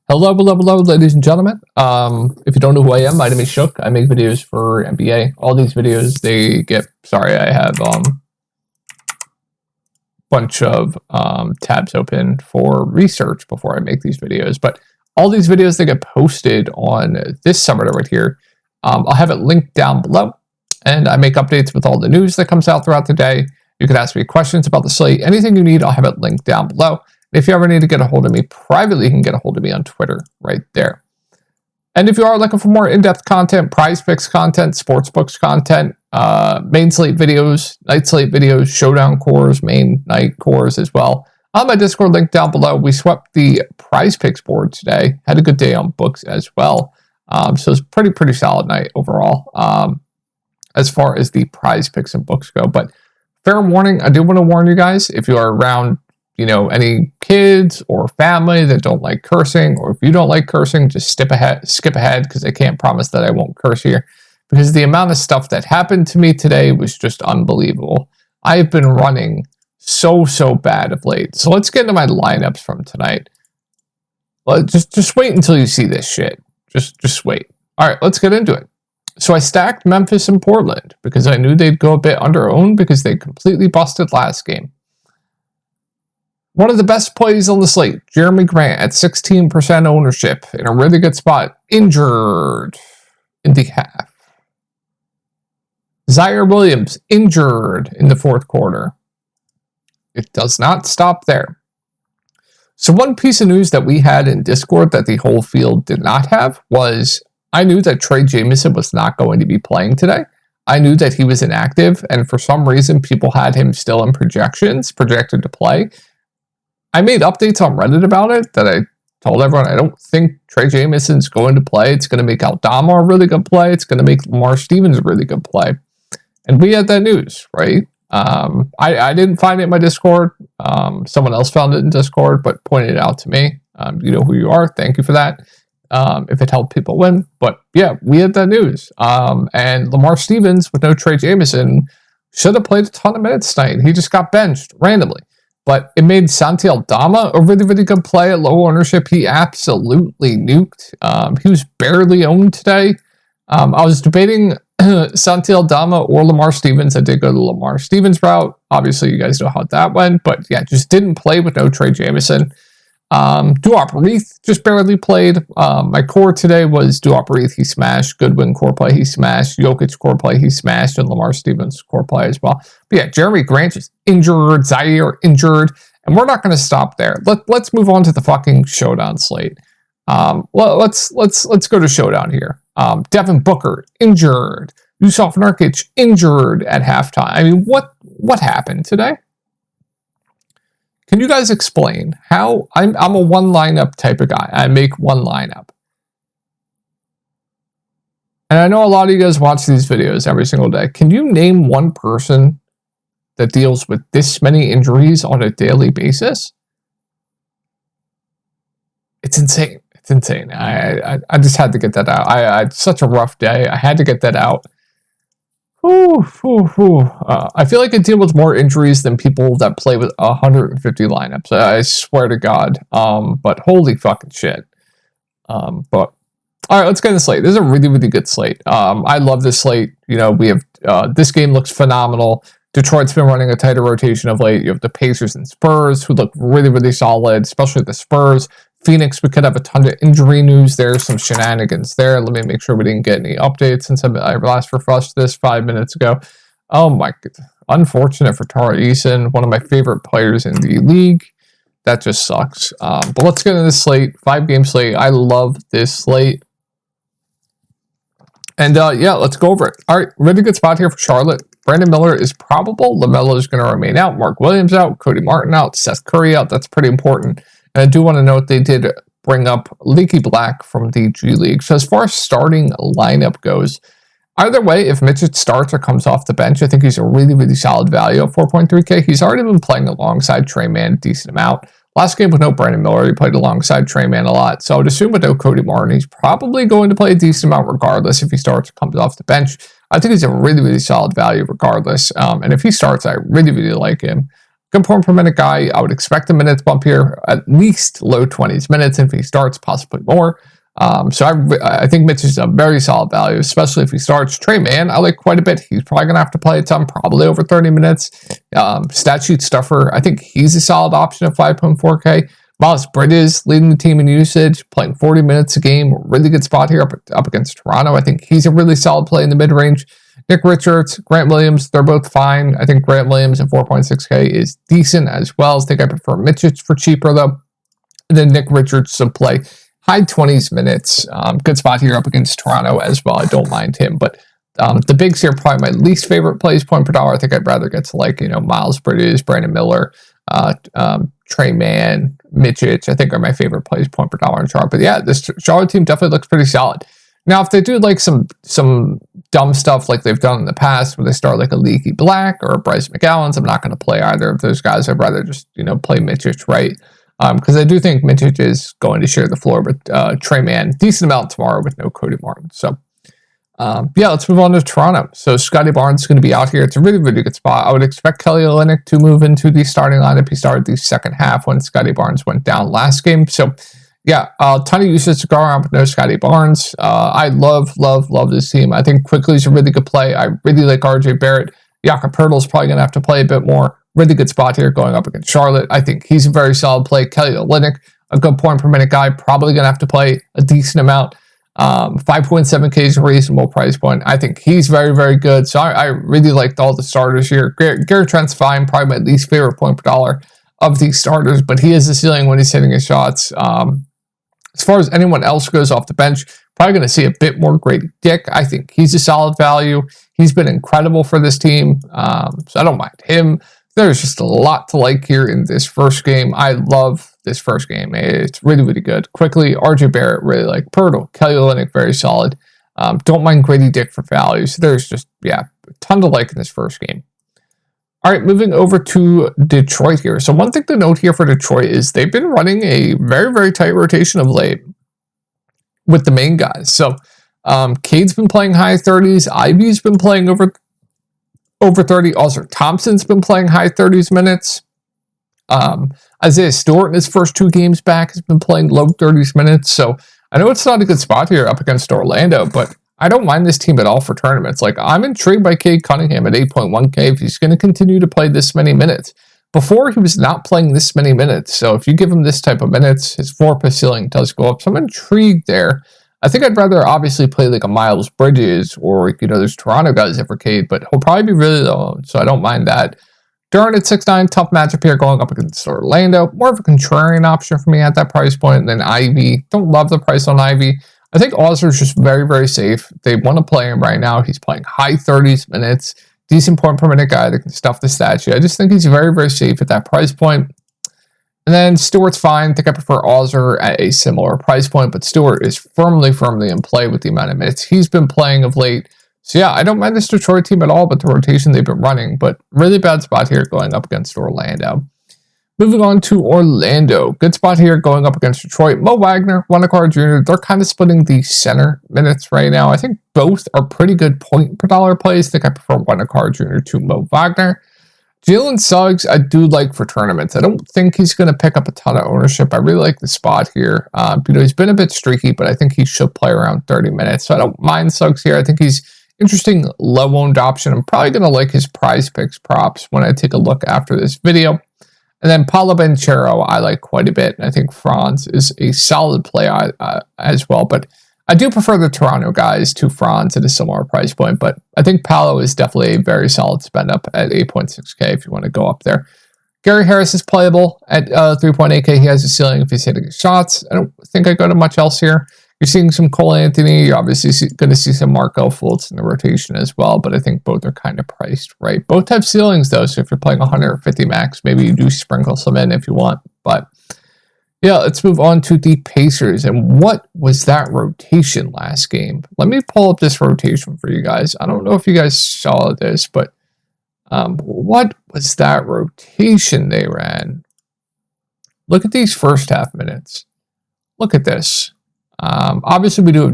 Hello, ladies and gentlemen. If you don't know who I am, my name is Shook. I make videos for NBA. All these videos, I have bunch of tabs open for research before I make these videos. But all these videos, they get posted on this subreddit right here. I'll have it linked down below. And I make updates with all the news that comes out throughout the day. You can ask me questions about the slate. Anything you need, I'll have it linked down below. If you ever need to get a hold of me privately, you can get a hold of me on Twitter right there. And if you are looking for more in-depth content, prize picks content, sportsbooks content, main slate videos, night slate videos, showdown cores, main night cores as well, on my Discord link down below. We swept the prize picks board today. Had a good day on books as well. So it's pretty solid night overall as far as the prize picks and books go. But fair warning, I do want to warn you guys, if you are around any kids or family that don't like cursing, or if you don't like cursing, just skip ahead, because I can't promise that I won't curse here, because the amount of stuff that happened to me today was just unbelievable. I've been running so bad of late. So let's get into my lineups from tonight. Well, just wait until you see this shit. Just wait. All right, let's get into it. So I stacked Memphis and Portland because I knew they'd go a bit under owned because they completely busted last game. One of the best plays on the slate, Jeremy Grant at 16% ownership in a really good spot, injured in the half. Zaire Williams, injured in the fourth quarter. It does not stop there. So one piece of news that we had in Discord that the whole field did not have was, I knew that Trey Jamison was not going to be playing today. I knew that he was inactive, and for some reason people had him still in projected to play. I made updates on Reddit about it that I told everyone I don't think Trey Jamison's going to play. It's going to make Aldama a really good play. It's going to make Lamar Stevens a really good play. And we had that news, right? I didn't find it in my Discord. Someone else found it in Discord, but pointed it out to me. You know who you are. Thank you for that. If it helped people win. But yeah, we had that news. And Lamar Stevens, with no Trey Jamison, should have played a ton of minutes tonight. He just got benched randomly. But it made Santi Aldama a really good play at low ownership. He absolutely nuked. He was barely owned today. I was debating Santi Aldama or Lamar Stevens. I did go the Lamar Stevens route. Obviously, you guys know how that went. But yeah, just didn't play with no Trey Jamison. Duop Reith just barely played. My core today was Duop Reith, he smashed. Goodwin core play, he smashed. Jokic core play, he smashed. And Lamar Stevens core play as well. But yeah, Jeremy Grant is injured. Zaire injured. And we're not going to stop there. Let's move on to the fucking showdown slate. Let's go to showdown here. Devin Booker injured. Yusuf Nurkic injured at halftime. I mean, what happened today? Can you guys explain how I'm a one lineup type of guy? I make one lineup. And I know a lot of you guys watch these videos every single day. Can you name one person that deals with this many injuries on a daily basis? It's insane. It's insane. I just had to get that out. I had such a rough day. I had to get that out. I feel like I deal with more injuries than people that play with 150 lineups. I swear to God. But holy fucking shit. But all right, let's get in the slate. This is a really good slate. I love this slate. We have this game looks phenomenal. Detroit's been running a tighter rotation of late. You have the Pacers and Spurs, who look really solid, especially the Spurs. Phoenix, we could have a ton of injury news there, some shenanigans there. Let me make sure we didn't get any updates since I last refreshed this 5 minutes ago. Oh my god. Unfortunate for Tara Eason, one of my favorite players in the league. That just sucks. But let's get into this slate. 5-game slate. I love this slate. And yeah, let's go over it. All right, really good spot here for Charlotte. Brandon Miller is probable. LaMelo is going to remain out. Mark Williams out. Cody Martin out. Seth Curry out. That's pretty important. And I do want to note they did bring up Leaky Black from the G League. So as far as starting lineup goes, either way, if Mitchell starts or comes off the bench, I think he's a really solid value at 4.3K. He's already been playing alongside Trey Mann a decent amount. Last game with no Brandon Miller, he played alongside Trey Mann a lot. So I would assume with no Cody Martin, he's probably going to play a decent amount regardless if he starts or comes off the bench. I think he's a really solid value regardless. And if he starts, I really like him. good point per minute guy. I would expect a minutes bump here, at least low 20s minutes. If he starts, possibly more. So I think Mitch is a very solid value, especially if he starts. Trey Mann, I like quite a bit. He's probably going to have to play a ton, probably over 30 minutes. Stat sheet stuffer, I think he's a solid option at 5.4K. Miles Bridges leading the team in usage, playing 40 minutes a game. Really good spot here up against Toronto. I think he's a really solid play in the mid-range. Nick Richards, Grant Williams, they're both fine. I think Grant Williams at 4.6K is decent as well. I think I prefer Mitchich for cheaper, though. And then Nick Richards to play high 20s minutes. Good spot here up against Toronto as well. I don't mind him. But the bigs here, probably my least favorite plays point per dollar. I think I'd rather get to Miles Bridges, Brandon Miller, Trey Mann, Mitchich, I think are my favorite plays point per dollar in chart. But yeah, this Charlotte team definitely looks pretty solid. Now, if they do some dumb stuff like they've done in the past, where they start like a Leaky Black or a Bryce McGowan's, I'm not going to play either of those guys. I'd rather just play Mitchich, right? Because I do think Mitchich is going to share the floor with Trey Mann decent amount tomorrow with no Cody Martin. So yeah, let's move on to Toronto. So Scotty Barnes is going to be out here. It's a really, really good spot. I would expect Kelly Olynyk to move into the starting lineup. He started the second half when Scotty Barnes went down last game. So yeah, a ton of usage to go around with no Scotty Barnes. I love this team. I think Quickly is a really good play. I really like RJ Barrett. Jakob Poeltl is probably going to have to play a bit more. Really good spot here going up against Charlotte. I think he's a very solid play. Kelly Olynyk, a good point per minute guy, probably going to have to play a decent amount. 5.7K is a reasonable price point. I think he's very, very good. So I really liked all the starters here. Gary Trent's fine, probably my least favorite point per dollar of these starters, but he is the ceiling when he's hitting his shots. As far as anyone else goes off the bench, probably going to see a bit more Grady Dick. I think he's a solid value. He's been incredible for this team, so I don't mind him. There's just a lot to like here in this first game. I love this first game. It's really, really good. Quickly, RJ Barrett, really like Poeltl. Kelly Olynyk, very solid. Don't mind Grady Dick for values. There's just, a ton to like in this first game. All right, moving over to Detroit here. So one thing to note here for Detroit is they've been running a very, very tight rotation of late with the main guys. So Cade's been playing high 30s. Ivy's been playing over 30. Also, Thompson's been playing high 30s minutes. Isaiah Stewart in his first 2 games back has been playing low 30s minutes. So I know it's not a good spot here up against Orlando, but I don't mind this team at all for tournaments. Like, I'm intrigued by Cade Cunningham at 8.1K if he's going to continue to play this many minutes. Before, he was not playing this many minutes. So if you give him this type of minutes, his floor per ceiling does go up. So I'm intrigued there. I think I'd rather obviously play like a Miles Bridges or, there's Toronto guys there for Cade, but he'll probably be really low, so I don't mind that. Durant at 6'9", tough matchup here going up against Orlando. More of a contrarian option for me at that price point than Ivy. Don't love the price on Ivy. I think Ozer's just very, very safe. They want to play him right now. He's playing high 30s minutes. Decent point per minute guy that can stuff the statue. I just think he's very, very safe at that price point. And then Stewart's fine. I think I prefer Ozer at a similar price point, but Stewart is firmly in play with the amount of minutes he's been playing of late. So yeah, I don't mind this Detroit team at all, but the rotation they've been running. But really bad spot here going up against Orlando. Moving on to Orlando. Good spot here going up against Detroit. Mo Wagner, Wendell Jr., they're kind of splitting the center minutes right now. I think both are pretty good point per dollar plays. I think I prefer Wendell Jr. to Mo Wagner. Jalen Suggs, I do like for tournaments. I don't think he's going to pick up a ton of ownership. I really like the spot here. He's been a bit streaky, but I think he should play around 30 minutes. So I don't mind Suggs here. I think he's interesting low-owned option. I'm probably going to like his prize picks props when I take a look after this video. And then Paolo Banchero, I like quite a bit. And I think Franz is a solid play as well. But I do prefer the Toronto guys to Franz at a similar price point. But I think Paolo is definitely a very solid spend up at 8.6K if you want to go up there. Gary Harris is playable at 3.8K. He has a ceiling if he's hitting his shots. I don't think I go to much else here. You're seeing some Cole Anthony. You're obviously going to see some Markelle Fultz in the rotation as well, but I think both are kind of priced right. Both have ceilings, though, so if you're playing 150 max, maybe you do sprinkle some in if you want. But yeah, let's move on to the Pacers. And what was that rotation last game? Let me pull up this rotation for you guys. I don't know if you guys saw this, but what was that rotation they ran? Look at these first half minutes. Look at this. Obviously, we do have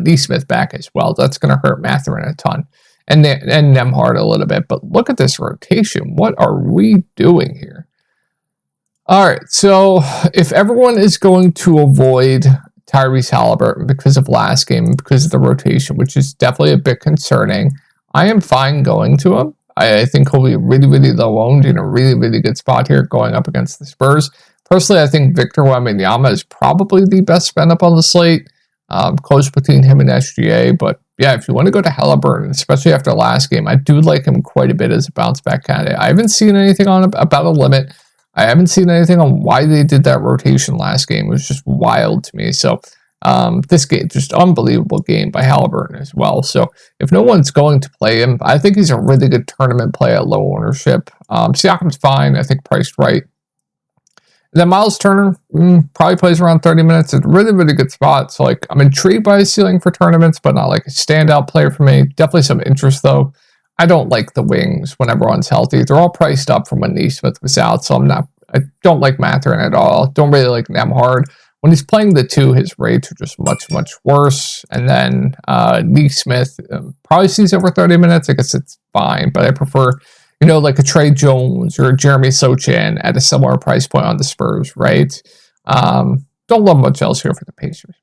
Neesmith back as well. That's going to hurt Mathurin a ton. and Nembhard a little bit. But look at this rotation. What are we doing here? All right, so if everyone is going to avoid Tyrese Halliburton because of last game, because of the rotation, which is definitely a bit concerning, I am fine going to him. I think he'll be really, really low owned in a really, really good spot here going up against the Spurs. Personally, I think Victor Wembanyama is probably the best spend up on the slate. Close between him and SGA, but yeah, if you want to go to Halliburton, especially after last game, I do like him quite a bit as a bounce back candidate. I haven't seen anything on about a limit. I haven't seen anything on why they did that rotation last game. It was just wild to me. So this game, just unbelievable game by Halliburton as well. So if no one's going to play him, I think he's a really good tournament play at low ownership. Siakam's fine, I think priced right. And then Miles Turner probably plays around 30 minutes. It's a really, really good spot. So like I'm intrigued by his ceiling for tournaments, but not like a standout player for me. Definitely some interest though. I don't like the wings when everyone's healthy. They're all priced up from when Nesmith was out, so I don't like Mathurin at all. Don't really like Nembhard. When he's playing the two, his rates are just much, much worse. And then Nesmith probably sees over 30 minutes. I guess it's fine, but I prefer, like a Trey Jones or a Jeremy Sochan at a similar price point on the Spurs, right? Don't love much else here for the Pacers.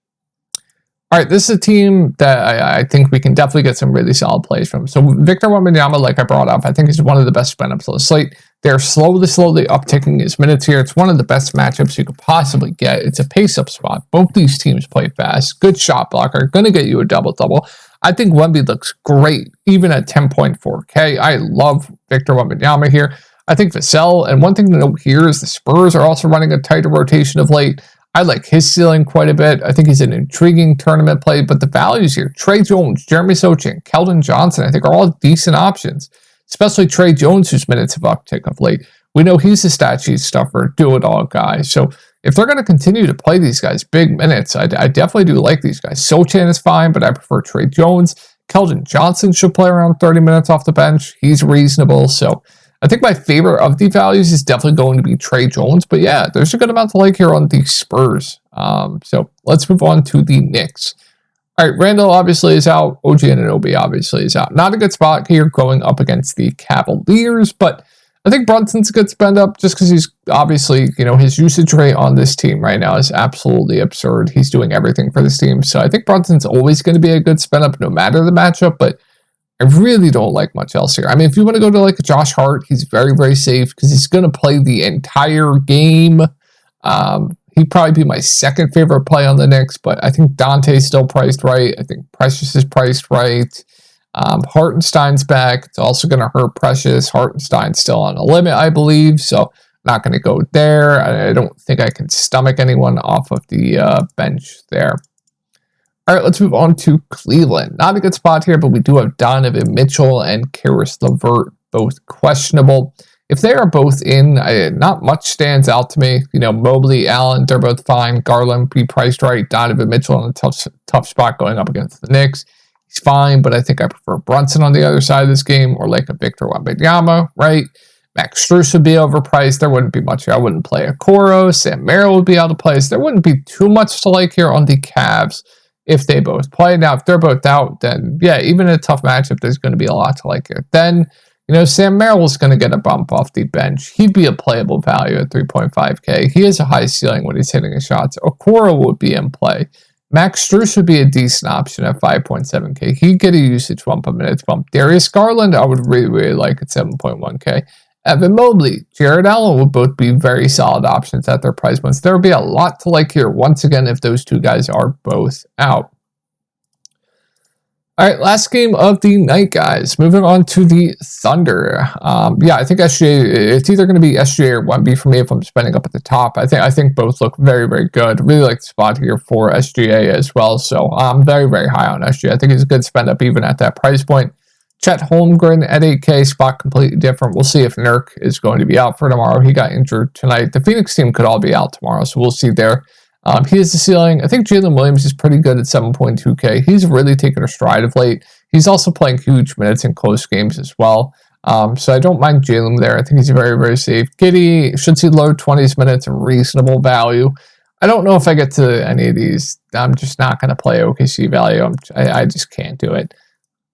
All right, this is a team that I think we can definitely get some really solid plays from. So Victor Wembanyama, like I brought up, I think he's one of the best spend ups on the slate. They're slowly upticking his minutes here. It's one of the best matchups you could possibly get. It's a pace-up spot. Both these teams play fast. Good shot blocker. Going to get you a double-double. I think Wemby looks great, even at 10.4K. I love Victor Wembanyama here. I think Vassell, and one thing to note here is the Spurs are also running a tighter rotation of late. I like his ceiling quite a bit. I think he's an intriguing tournament play, but the values here, Trey Jones, Jeremy Sochan, Keldon Johnson, I think are all decent options, especially Trey Jones, whose minutes have uptick of late. We know he's a stat sheet stuffer, do-it-all guy. So if they're going to continue to play these guys big minutes, I definitely do like these guys. Sochan is fine, but I prefer Trey Jones. Keldon Johnson should play around 30 minutes off the bench. He's reasonable, so I think my favorite of the values is definitely going to be Trey Jones. But yeah, there's a good amount to like here on the Spurs. So let's move on to the Knicks. All right, Randall obviously is out. OG Anunoby obviously is out. Not a good spot here going up against the Cavaliers, but I think Brunson's a good spend up just because he's obviously, his usage rate on this team right now is absolutely absurd. He's doing everything for this team. So I think Brunson's always going to be a good spend up no matter the matchup, but I really don't like much else here. I mean, if you want to go to like a Josh Hart, he's very, very safe because he's going to play the entire game. He'd probably be my second favorite play on the Knicks, but I think Dante's still priced right. I think Precious is priced right. Hartenstein's back. It's also going to hurt Precious. Hartenstein's still on a limit, I believe, so not going to go there. I don't think I can stomach anyone off of the bench there. All right, let's move on to Cleveland. Not a good spot here, but we do have Donovan Mitchell and Karis LeVert, both questionable. If they are both in, not much stands out to me. Mobley, Allen, they're both fine. Garland be priced right. Donovan Mitchell in a tough spot going up against the Knicks. He's fine, but I think I prefer Brunson on the other side of this game, or like a Victor Wembanyama, right? Max Strus would be overpriced. There wouldn't be much here. I wouldn't play Okoro. Sam Merrill would be out of place. There wouldn't be too much to like here on the Cavs if they both play. Now, if they're both out, then yeah, even in a tough matchup, there's going to be a lot to like here. Then, Sam Merrill's going to get a bump off the bench. He'd be a playable value at 3.5K. He has a high ceiling when he's hitting his shots. Okoro would be in play. Max Strus would be a decent option at 5.7K. He'd get a usage bump, a minutes bump. Darius Garland, I would really, really like at 7.1K. Evan Mobley, Jared Allen would both be very solid options at their price points. There would be a lot to like here, once again, if those two guys are both out. All right, last game of the night, guys. Moving on to the Thunder. I think SGA, it's either going to be SGA or Wemby for me if I'm spending up at the top. I think both look very, very good. Really like the spot here for SGA as well. So I'm very, very high on SGA. I think he's a good spend up even at that price point. Chet Holmgren at 8K, spot completely different. We'll see if Nurk is going to be out for tomorrow. He got injured tonight. The Phoenix team could all be out tomorrow, so we'll see there. He has the ceiling. I think Jalen Williams is pretty good at 7.2K. He's really taken a stride of late. He's also playing huge minutes in close games as well. So I don't mind Jalen there. I think he's very, very safe. Giddey should see low 20s minutes and reasonable value. I don't know if I get to any of these. I'm just not going to play OKC value. I just can't do it.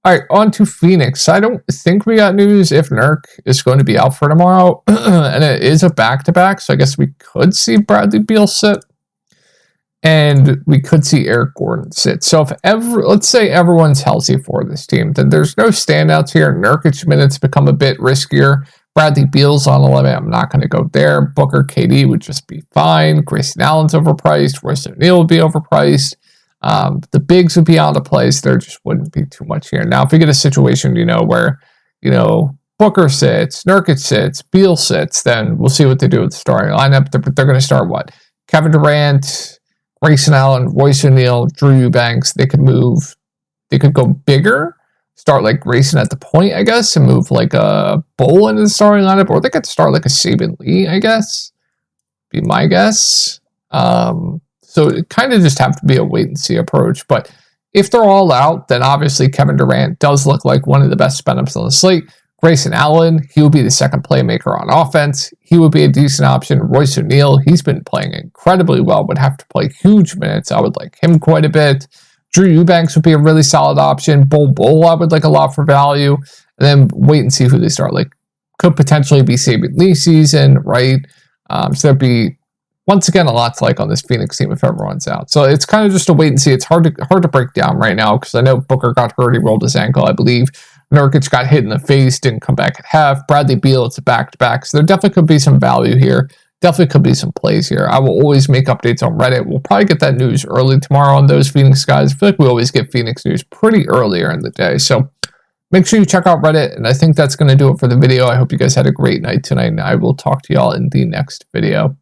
All right, on to Phoenix. I don't think we got news if Nurk is going to be out for tomorrow, and it is a back-to-back, so I guess we could see Bradley Beal sit, and we could see Eric Gordon sit. So if let's say everyone's healthy for this team, then there's no standouts here. Nurkic minutes become a bit riskier. Bradley Beal's on 11. I'm not going to go there. Booker, KD would just be fine. Grayson Allen's overpriced. Royce O'Neal would be overpriced. The bigs would be on the place. There just wouldn't be too much here. Now, if we get a situation, where, Booker sits, Nurkic sits, Beal sits, then we'll see what they do with the starting lineup. They're going to start what? Kevin Durant, Grayson Allen, Royce O'Neal, Drew Eubanks. They could go bigger, start like Grayson at the point, I guess, and move like a Bull into the starting lineup, or they could start like a Saban Lee, I guess. Be my guess. So it kind of just have to be a wait and see approach. But if they're all out, then obviously Kevin Durant does look like one of the best spend-ups on the slate. Grayson Allen, he will be the second playmaker on offense. He would be a decent option. Royce O'Neal, he's been playing incredibly well, would have to play huge minutes. I would like him quite a bit. Drew Eubanks would be a really solid option. Bull, I would like a lot for value. And then wait and see who they start. Like, could potentially be Saban Lee season, right? So there'd be, once again, a lot to like on this Phoenix team if everyone's out. So it's kind of just a wait and see. It's hard to break down right now because I know Booker got hurt. He rolled his ankle, I believe. Nurkic got hit in the face, didn't come back at half. Bradley Beal, it's a back-to-back. So there definitely could be some value here. Definitely could be some plays here. I will always make updates on Reddit. We'll probably get that news early tomorrow on those Phoenix guys. I feel like we always get Phoenix news pretty earlier in the day. So make sure you check out Reddit. And I think that's going to do it for the video. I hope you guys had a great night tonight. And I will talk to y'all in the next video.